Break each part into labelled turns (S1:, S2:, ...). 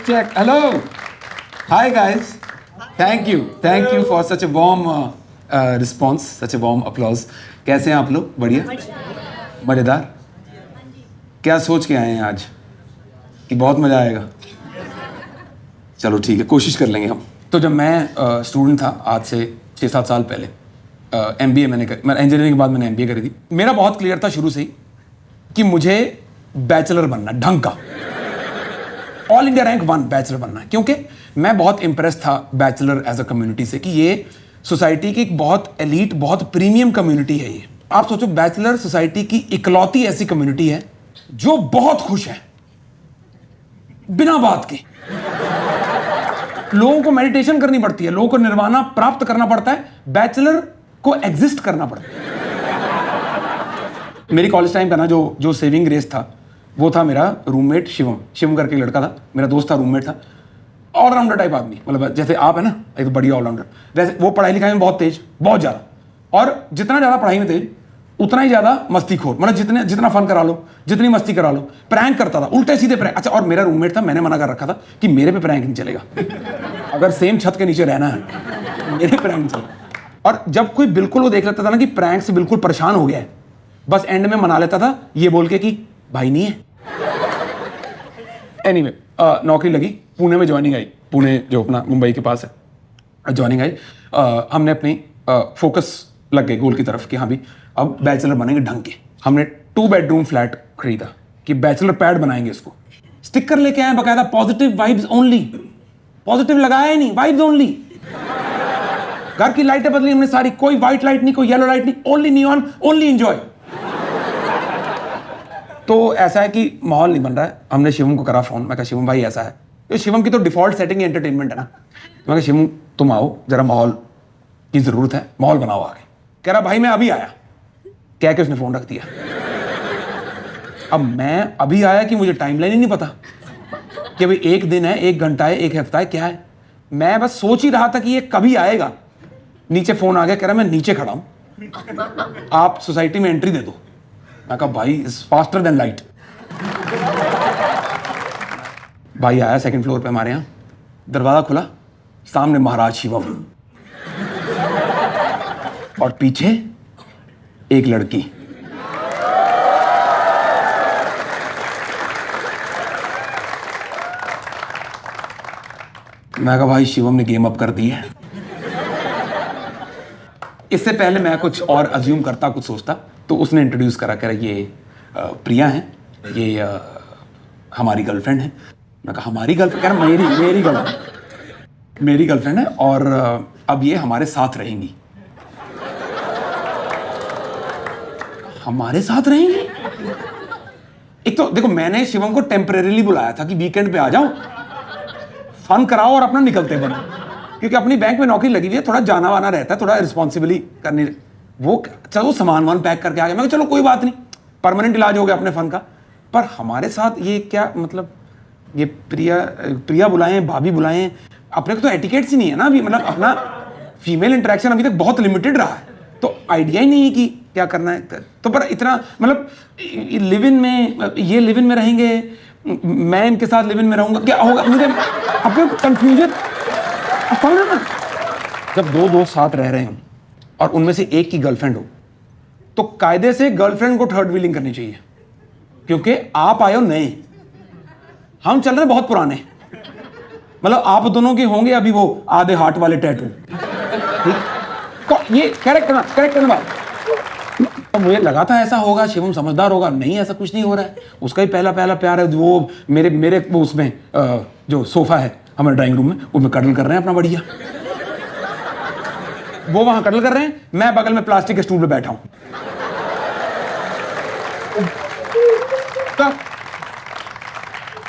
S1: Check. Hello. Hi guys. Thank you for such a warm response, such a warm applause. कैसे हैं आप लोग? बढ़िया? मजेदार? क्या सोच के आए हैं आज कि बहुत मजा आएगा? चलो ठीक है, कोशिश कर लेंगे हम। तो जब मैं स्टूडेंट था आज से 6-7 साल पहले, MBA मैंने इंजीनियरिंग के बाद मैंने MBA करी थी। मेरा बहुत क्लियर था शुरू से ही कि मुझे बैचलर बनना, ढंग का ऑल इंडिया रैंक 1 बैचलर बनना है, क्योंकि मैं बहुत इंप्रेस था बैचलर एज अ कम्युनिटी से कि ये सोसाइटी की एक बहुत एलीट, बहुत प्रीमियम कम्युनिटी है। ये आप सोचो, बैचलर सोसाइटी की इकलौती ऐसी कम्युनिटी है जो बहुत खुश है बिना बात के। लोगों को मेडिटेशन करनी पड़ती है, लोगों को निर्वाणा प्राप्त करना पड़ता है, बैचलर को एग्जिस्ट करना पड़ता है। मेरी कॉलेज टाइम का ना जो सेविंग ग्रेस था, वो था मेरा रूममेट शिवम करके लड़का था, मेरा दोस्त था, रूममेट था। ऑलराउंडर टाइप आदमी, मतलब जैसे आप है ना, एक बढ़िया ऑलराउंडर, वैसे वो पढ़ाई लिखाई में बहुत तेज, बहुत ज़्यादा। और जितना ज़्यादा पढ़ाई में तेज उतना ही ज़्यादा मस्तीखोर, मतलब जितना फन करा लो, जितनी मस्ती करा लो। प्रैंक करता था, उल्टे सीधे प्रैंक। अच्छा, और मेरा रूममेट था, मैंने मना कर रखा था कि मेरे पे प्रैंक नहीं चलेगा, अगर सेम छत के नीचे रहना है मेरे प्रैंक नहीं चलेगा। और जब कोई बिल्कुल वो देख लेता था ना कि प्रैंक से बिल्कुल परेशान हो गया है, बस एंड में मना लेता था ये बोल के कि भाई नहीं है। एनीवे, नौकरी लगी, पुणे में ज्वाइनिंग आई, पुणे जो अपना मुंबई के पास है, ज्वाइनिंग आई। हमने अपनी फोकस लग गए गोल की तरफ कि हाँ भी अब बैचलर बनेंगे ढंग के। हमने 2 बेडरूम फ्लैट खरीदा कि बैचलर पैड बनाएंगे इसको। स्टिकर लेके आए बकायदा, पॉजिटिव वाइब्स ओनली, पॉजिटिव लगाया ही नहीं, वाइब्स ओनली। घर की लाइटें बदली हमने सारी, कोई व्हाइट लाइट नहीं, कोई येलो लाइट नहीं, ओनली नियॉन, ओनली एंजॉय। तो ऐसा है कि माहौल नहीं बन रहा है। हमने शिवम को करा फोन, मैं कहा शिवम भाई ऐसा है, तो शिवम की तो डिफॉल्ट सेटिंग एंटरटेनमेंट है ना। मैं कहा शिवम तुम आओ जरा, माहौल की जरूरत है, माहौल बनाओ आगे। कह रहा भाई मैं अभी आया, कह के उसने फोन रख दिया। अब मैं अभी आया कि मुझे टाइमलाइन ही नहीं पता कि भाई 1 दिन है, 1 घंटा है, 1 हफ्ता है, क्या है। मैं बस सोच ही रहा था कि ये कभी आएगा। नीचे फोन आ गया, कह रहा मैं नीचे खड़ा हूं, आप सोसाइटी में एंट्री दे दो। मैं कहा भाई इज फास्टर देन लाइट। भाई आया 2nd फ्लोर पे हमारे यहां, दरवाजा खुला, सामने महाराज शिवम और पीछे एक लड़की। मैं कहा भाई शिवम ने गेम अप कर दी है। इससे पहले मैं कुछ और अज्यूम करता, कुछ सोचता, तो उसने इंट्रोड्यूस करा, कह रहा ये प्रिया है, ये हमारी गर्लफ्रेंड है। मैं कहा हमारी गर्लफ्रेंड? कह रहा मेरी गर्लफ्रेंड है और अब ये हमारे साथ रहेंगी। हमारे साथ रहेंगी? एक तो देखो, मैंने शिवम को टेम्परेरीली बुलाया था कि वीकेंड पे आ जाओ, फन कराओ और अपना निकलते बनो, क्योंकि अपनी बैंक में नौकरी लगी हुई है, थोड़ा जाना वाना रहता है, थोड़ा रिस्पॉन्सिबिली करनी। वो चलो सामान वान पैक करके आ गया, मैं चलो कोई बात नहीं, परमानेंट इलाज हो गया अपने फन का। पर हमारे साथ ये क्या मतलब, ये प्रिया बुलाएं, भाभी बुलाएं, अपने को तो एटिकेट्स ही नहीं है ना अभी, मतलब अपना फीमेल इंटरेक्शन अभी तक बहुत लिमिटेड रहा है, तो आइडिया ही नहीं है कि क्या करना है। तो पर इतना मतलब लिव इन में, ये लिव इन में रहेंगे, मैं इनके साथ लिव इन में रहूंगा, क्या होगा मुझे अपने कंफ्यूजन। जब 2 दोस्त साथ रह रहे हो और उनमें से एक की गर्लफ्रेंड हो, तो कायदे से गर्लफ्रेंड को थर्ड व्हीलिंग करनी चाहिए, क्योंकि आप आए हो नए, हम चल रहे हैं बहुत पुराने। मतलब आप दोनों के होंगे अभी वो आधे हार्ट वाले टैटू, ये करेक्ट करना बात। तो मुझे लगा था ऐसा होगा, शिवम समझदार होगा, नहीं ऐसा कुछ नहीं हो रहा है। उसका ही पहला प्यार है, वो मेरे उसमें जो सोफा है हमारे ड्राइंग रूम में, उसमें कटल कर रहे हैं अपना बढ़िया। वो वहां कटल कर रहे हैं, मैं बगल में प्लास्टिक के स्टूल पे बैठा हूं।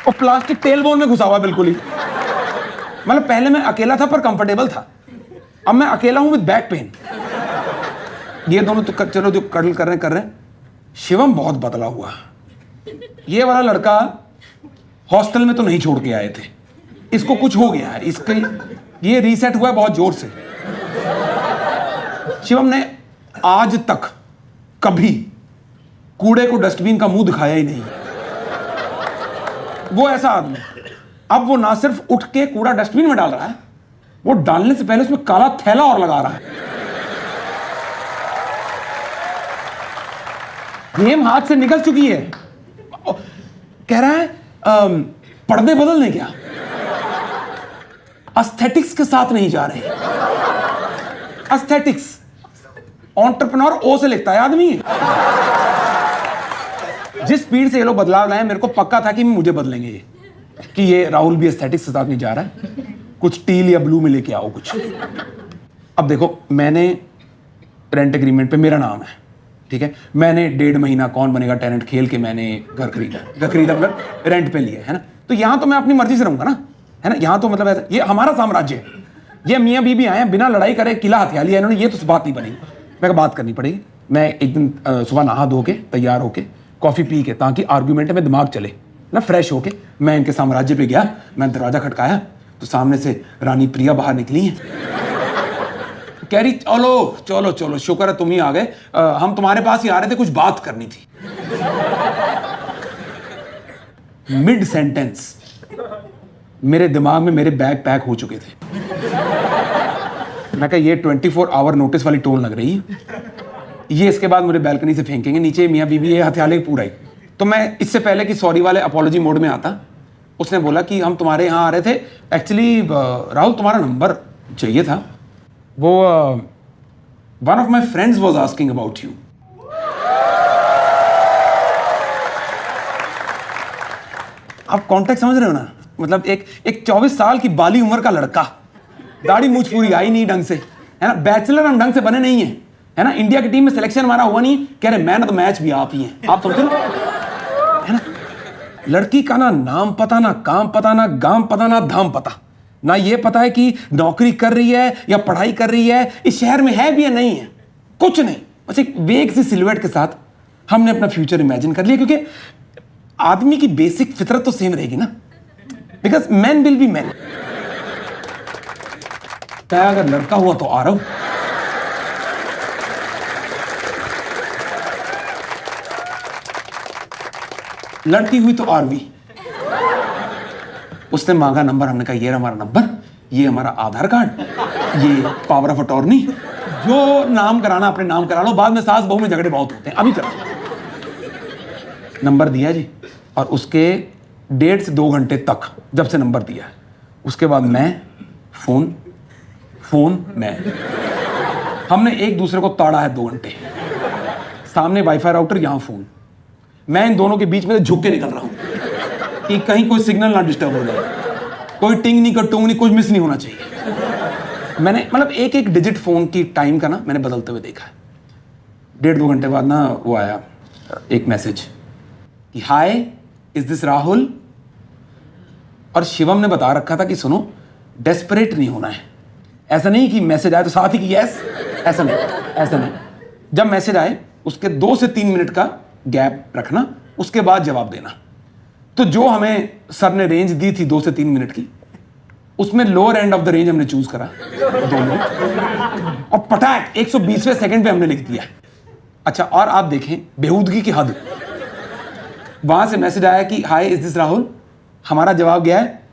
S1: और प्लास्टिक टेल बोन में घुसा हुआ बिल्कुल ही। मतलब पहले मैं अकेला था पर कंफर्टेबल था, अब मैं अकेला हूं विद बैक पेन। ये दोनों तो चलो जो कटल कर रहे हैं। शिवम बहुत बदला हुआ, ये वाला लड़का हॉस्टल में तो नहीं छोड़ के आए थे, इसको कुछ हो गया है, इसके ये रीसेट हुआ है बहुत जोर से। शिवम ने आज तक कभी कूड़े को डस्टबिन का मुंह दिखाया ही नहीं। वो ऐसा आदमी, अब वो ना सिर्फ उठ के कूड़ा डस्टबिन में डाल रहा है, वो डालने से पहले उसमें काला थैला और लगा रहा है। गेम हाथ से निकल चुकी है। कह रहा है पर्दे बदलने क्या, एस्थेटिक्स के साथ नहीं जा रहे। एस्थेटिक्स, एंटरप्रेन्योर ओ से लिखता है आदमी। जिस स्पीड से ये लोग बदलाव लाए, मेरे को पक्का था कि मुझे बदलेंगे ये, कि ये राहुल भी एस्थेटिक्स के साथ नहीं जा रहा है, कुछ टील या ब्लू में लेके आओ कुछ। अब देखो, मैंने रेंट एग्रीमेंट पे मेरा नाम है, ठीक है, मैंने 1.5 महीना कौन बनेगा टैलेंट खेल के मैंने घर खरीदा मतलब रेंट पे लिया है ना, तो यहां तो मैं अपनी मर्जी से रहूंगा ना, है ना। यहां तो मतलब ऐसा, ये हमारा साम्राज्य है, ये मियाँ बीबी आए हैं बिना लड़ाई करे किला हथिया लिया इन्होंने, ये तो बात नहीं बनेगी। मैं बात करनी पड़ेगी। मैं एक दिन सुबह नहा धो के तैयार होके कॉफी पी के, ताकि आर्ग्यूमेंट में दिमाग चले ना, फ्रेश होके मैं इनके साम्राज्य पे गया। मैं दरवाजा खटकाया तो सामने से रानी प्रिया बाहर निकली है। कह रही चलो चलो चलो, शुक्र है तुम ही आ गए, हम तुम्हारे पास ही आ रहे थे, कुछ बात करनी थी। मिड सेंटेंस मेरे दिमाग में मेरे बैग पैक हो चुके थे। मैं कहा ये 24 आवर नोटिस वाली टोन लग रही है, ये इसके बाद मुझे बैल्कनी से फेंकेंगे नीचे, मियाँ बीबी ये हथियाले पूरा ही। तो मैं इससे पहले कि सॉरी वाले अपॉलॉजी मोड में आता, उसने बोला कि हम तुम्हारे यहाँ आ रहे थे, एक्चुअली राहुल तुम्हारा नंबर चाहिए था, वो one of my friends was asking about you. आप कॉन्टेक्ट समझ रहे हो ना, मतलब एक 24 साल की बाली उम्र का लड़का, दाढ़ी मूछ पूरी आई नहीं ढंग से, है ना, बैचलर हम ढंग से बने नहीं है ना, इंडिया की टीम में सिलेक्शन हमारा हुआ नहीं, कह रहे मैन ऑफ द मैच भी आप ही हैं। आप समझ रहे है ना, लड़की का ना नाम पता, ना काम पता, ना गांव पता, ना धाम पता, ना ये पता है कि नौकरी कर रही है या पढ़ाई कर रही है, इस शहर में है भी या नहीं है, कुछ नहीं, बस एक वेग सी सिलुएट के साथ हमने अपना फ्यूचर इमेजिन कर लिया, क्योंकि आदमी की बेसिक फितरत तो सेम रहेगी ना, because man will be man. क्या अगर लड़का हुआ तो आरव, लड़की हुई तो आरवी। उसने मांगा नंबर, हमने कहा ये हमारा नंबर, ये हमारा आधार कार्ड, ये पावर ऑफ अटॉर्नी, जो नाम कराना अपने नाम करा लो, बाद में सास बहू में झगड़े बहुत होते हैं, अभी करो। नंबर दिया जी, और उसके 1.5 से 2 घंटे तक जब से नंबर दिया, उसके बाद मैं फोन मैं, हमने एक दूसरे को ताड़ा है 2 घंटे, सामने वाईफाई राउटर, यहां फोन, मैं इन दोनों के बीच में झुक के निकल रहा हूं कि कहीं कोई सिग्नल ना डिस्टर्ब हो जाए, कोई टिंग नहीं, कोई टूंग नहीं, कुछ मिस नहीं होना चाहिए। मैंने मतलब एक डिजिट फोन की टाइम का ना मैंने बदलते हुए देखा है। 1.5-2 घंटे बाद ना वो आया एक मैसेज कि हाय इज दिस राहुल, और शिवम ने बता रखा था कि सुनो डेस्परेट नहीं होना है, ऐसा नहीं कि मैसेज आए तो साथ ही कि यस, ऐसा नहीं। जब मैसेज आए उसके 2 से 3 मिनट का गैप रखना, उसके बाद जवाब देना। तो जो हमें सर ने रेंज दी थी 2 से 3 मिनट की, उसमें lower end of the range हमने चूज करा 2 मिनट, और पटाक 120वें सेकंड पे हमने लिख दिया। अच्छा, और आप देखें बेहूदगी की हद, वहां से मैसेज आया कि हाय इज दिस राहुल, हमारा जवाब गया है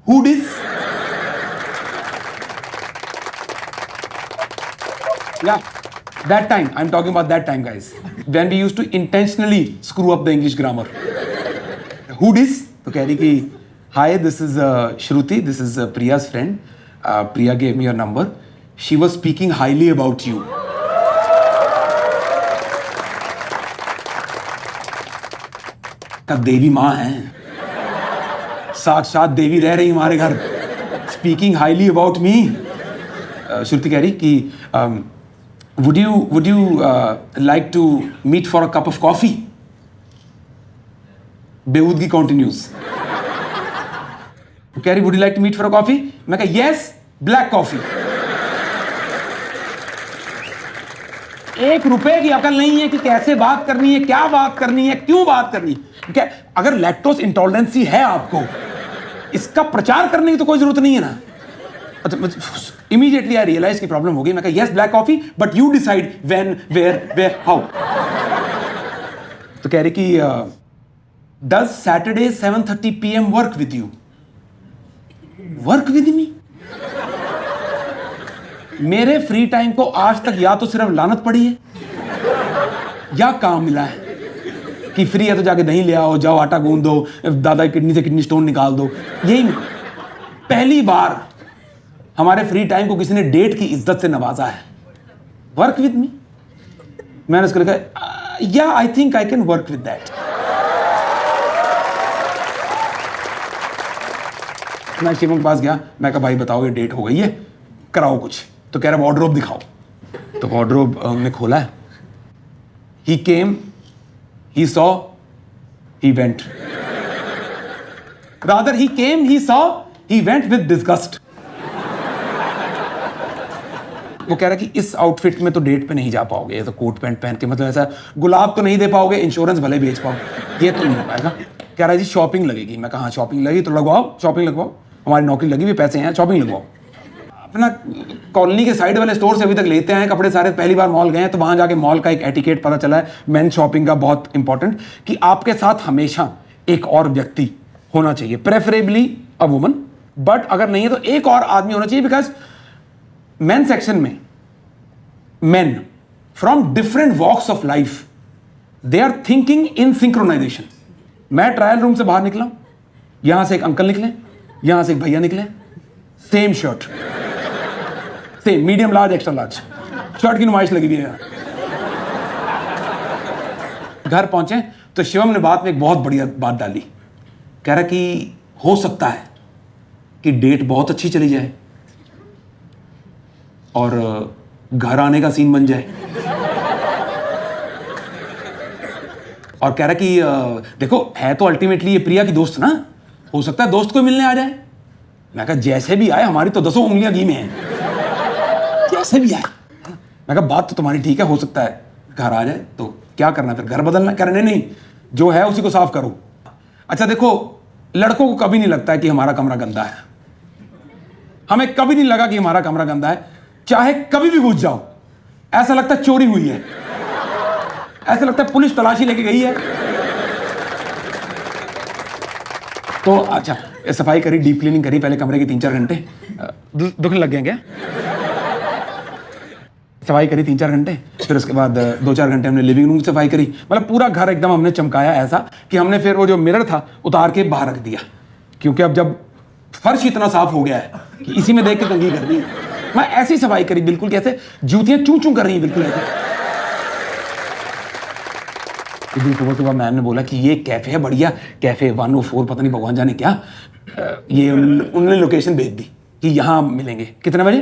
S1: who dis. Yeah, that time, I'm talking about that time, guys, when we used to intentionally screw up the English grammar. Who dis? तो कह रही कि hi, this is Shruti, this is Priya's friend. Priya gave me your number. She was speaking highly about you. का देवी माँ है, साक्षात देवी रह रही हमारे घर, speaking highly about me. श्रुति कह रही कि would you like to meet for a cup of coffee? बेहूदगी continues. कह रही would you like to meet for a coffee? मैं कहा yes, black coffee. 1 रुपए की अकल नहीं है कि कैसे बात करनी है, क्या बात करनी है, क्यों बात करनी है। क्या अगर लैक्टोज इंटॉलरेंसी है आपको, इसका प्रचार करने की तो कोई जरूरत नहीं है ना। इमीडिएटली आई रियलाइज की प्रॉब्लम हो गई। मैं कहा yes black coffee, but you decide when, where, how. तो कह रही कि does Saturday 7:30 PM work with you? Work with me? मेरे फ्री टाइम को आज तक या तो सिर्फ लानत पड़ी है या काम मिला है कि फ्री है तो जाके दही ले आओ, जाओ आटा गूंद दो, दादा की किडनी से किडनी स्टोन निकाल दो। यही पहली बार हमारे फ्री टाइम को किसी ने डेट की इज्जत से नवाजा है। वर्क विद मी? मैंने उसको लिखा, या I think I can work with that. मैं शिवम के पास गया, मैं कहा भाई बताओ ये डेट हो गई है, कराओ कुछ। तो कह रहा वार्डरोब दिखाओ। तो वार्डरोब हमने खोला है। ही केम, he saw, he went. Rather, he came, he saw, he went with disgust. वो कह रहा कि इस आउटफिट में तो डेट पे नहीं जा पाओगे, ये तो कोट पैंट पहन के, मतलब ऐसा गुलाब तो नहीं दे पाओगे, इंश्योरेंस भले बेच पाओ, ये तो नहीं हो पाएगा। कह रहा है जी शॉपिंग लगेगी। मैं कहा शॉपिंग लगेगी तो लगवाओ, शॉपिंग लगवाओ, हमारी नौकरी लगी हुई, पैसे हैं, शॉपिंग लगवाओ। अपना कॉलोनी के साइड वाले स्टोर से अभी तक लेते हैं कपड़े सारे। पहली बार मॉल गए हैं तो वहां जाके मॉल का एक एटिकेट पता चला है, मेन शॉपिंग का बहुत इंपॉर्टेंट, कि आपके साथ हमेशा एक और व्यक्ति होना चाहिए, प्रेफरेबली अ वुमन, बट अगर नहीं है तो एक और आदमी होना चाहिए। बिकॉज मेन सेक्शन में men from different walks of life they are thinking in synchronization. मैं ट्रायल रूम से बाहर निकला, यहां से एक अंकल निकले, यहां से एक भैया निकले, same shirt, same medium large extra large shirt की नुमाइश लगी हुई है। घर पहुंचे तो शिवम ने बात में एक बहुत बढ़िया बात डाली। कह रहा कि हो सकता है कि डेट बहुत अच्छी चली जाए और घर आने का सीन बन जाए। और कह रहा कि देखो है तो अल्टीमेटली ये प्रिया की दोस्त ना, हो सकता है दोस्त को मिलने आ जाए। मैं कहा जैसे भी आए, हमारी तो 10 उंगलियां घी में हैं, जैसे भी आए। मैं कहा बात तो तुम्हारी ठीक है, हो सकता है घर आ जाए, तो क्या करना फिर, घर बदलना? करने नहीं, जो है उसी को साफ करो। अच्छा देखो, लड़कों को कभी नहीं लगता है कि हमारा कमरा गंदा है। हमें कभी नहीं लगा कि हमारा कमरा गंदा है, चाहे कभी भी घुस जाओ, ऐसा लगता है चोरी हुई है, ऐसा लगता है पुलिस तलाशी लेके गई है। तो अच्छा सफाई करी, डीप क्लीनिंग करी पहले कमरे की 3-4 घंटे। दुखने लग गए क्या? सफाई करी 3-4 घंटे, फिर उसके बाद 2-4 घंटे हमने लिविंग रूम की सफाई करी। मतलब पूरा घर एकदम हमने चमकाया ऐसा कि हमने फिर वो जो मिरर था उतार के बाहर रख दिया, क्योंकि अब जब फर्श इतना साफ हो गया है कि इसी में देख के कंघी कर दी। मैं ऐसी सफाई करी बिल्कुल कैसे जूतियां चूं चूं कर रही हैं, बिल्कुल ऐसे। सुबह सुबह मैम ने बोला कि ये कैफे है बढ़िया, कैफे 104 पता नहीं भगवान जाने क्या, ये उन्होंने लोकेशन भेज दी कि यहाँ मिलेंगे। कितने बजे?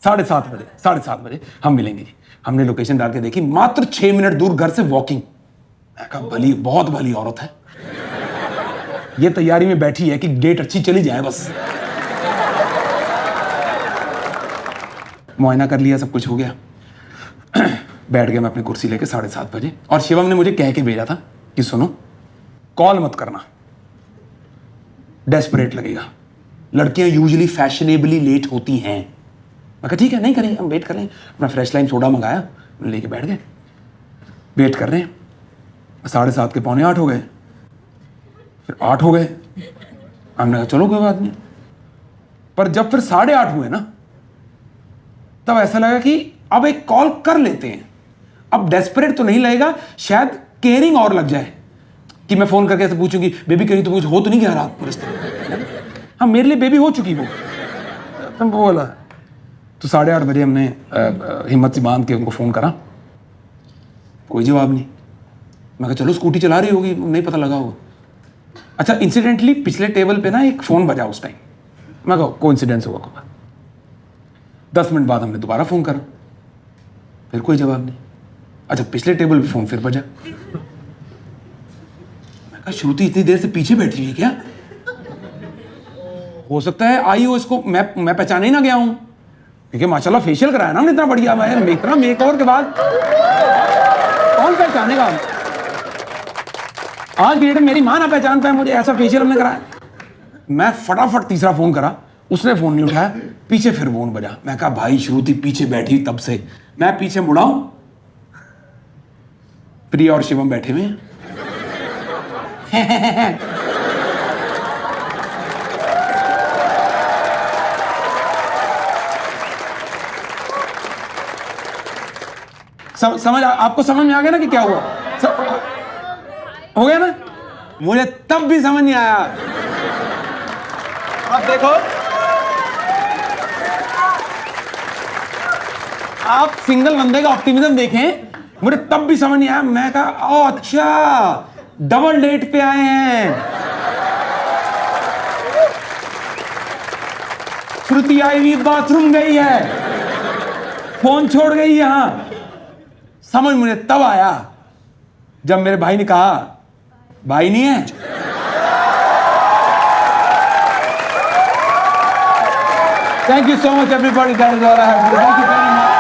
S1: 7:30 बजे। 7:30 बजे हम मिलेंगे जी। हमने लोकेशन डाल के देखी, मात्र 6 मिनट दूर घर से वॉकिंग। मैं कहा भली, बहुत भली औरत है, ये तैयारी में बैठी है कि डेट अच्छी चली जाए बस। मुआयना कर लिया, सब कुछ हो गया, बैठ गया मैं अपनी कुर्सी लेके 7:30 बजे। और शिवम ने मुझे कह के भेजा था कि सुनो, कॉल मत करना, डेस्परेट लगेगा, लड़कियां यूजुअली फैशनेबली लेट होती हैं। मैं कहा ठीक है, नहीं करेंगे, हम वेट कर रहे हैं। अपना फ्रेश लाइम सोडा मंगाया, लेके बैठ गए, वेट कर रहे हैं। 7:30 के 7:45 हो गए, फिर 8 हो गए। हमने कहा चलो कोई बात नहीं। पर जब फिर 8:30 हुए ना, तब ऐसा लगा कि अब एक कॉल कर लेते हैं। अब डेस्परेट तो नहीं लगेगा, शायद केयरिंग और लग जाए कि मैं फोन करके ऐसे पूछूंगी बेबी कहीं तो कुछ हो तो नहीं गया रात में? हाँ मेरे लिए बेबी हो चुकी वो, तुम बोला। तो 8:30 बजे हमने हिम्मत से बांध के उनको फोन करा, कोई जवाब नहीं। मैं कहा चलो स्कूटी चला रही होगी, नहीं पता लगा होगा। अच्छा इंसिडेंटली पिछले टेबल पे ना एक फोन बजा उस टाइम। मैं कहा कोइंसिडेंस होगा कोई। 10 मिनट बाद हमने दोबारा फोन करा, फिर कोई जवाब नहीं। अच्छा पिछले टेबल पे फोन फिर बजा। मैं कहा श्रुति इतनी देर से पीछे बैठी हुई है क्या? हो सकता है आई हो इसको, मैं पहचाने ही ना गया हूं, क्योंकि माशाल्लाह फेशियल कराया ना हमने इतना बढ़िया। मैं इतना मेकओवर के बाद कौन पहचानेगा? आज की डेट में मेरी मां ना पहचान पाए मुझे, ऐसा फेशियल हमने कराया। मैं फटाफट तीसरा फोन करा, उसने फोन नहीं उठाया, पीछे फिर फोन बजा। मैं कहा भाई श्रुति पीछे बैठी तब से। मैं पीछे मुड़ा हूं, प्रिया और शिवम बैठे हुए हैं। समझ आपको समझ में आ गया ना कि क्या हुआ? हो गया ना? मुझे तब भी समझ नहीं आया। आप देखो, आप सिंगल बंदे का ऑप्टिमिज्म देखें, मुझे तब भी समझ नहीं आया। मैं कहा ओ अच्छा, डबल डेट पे आए हैं। श्रुति आई हुई बाथरूम गई है, फोन छोड़ गई यहां। समझ मुझे तब आया जब मेरे भाई ने कहा भाई नहीं है। Thank you so much everybody, that is all I have to do. Thank you very much.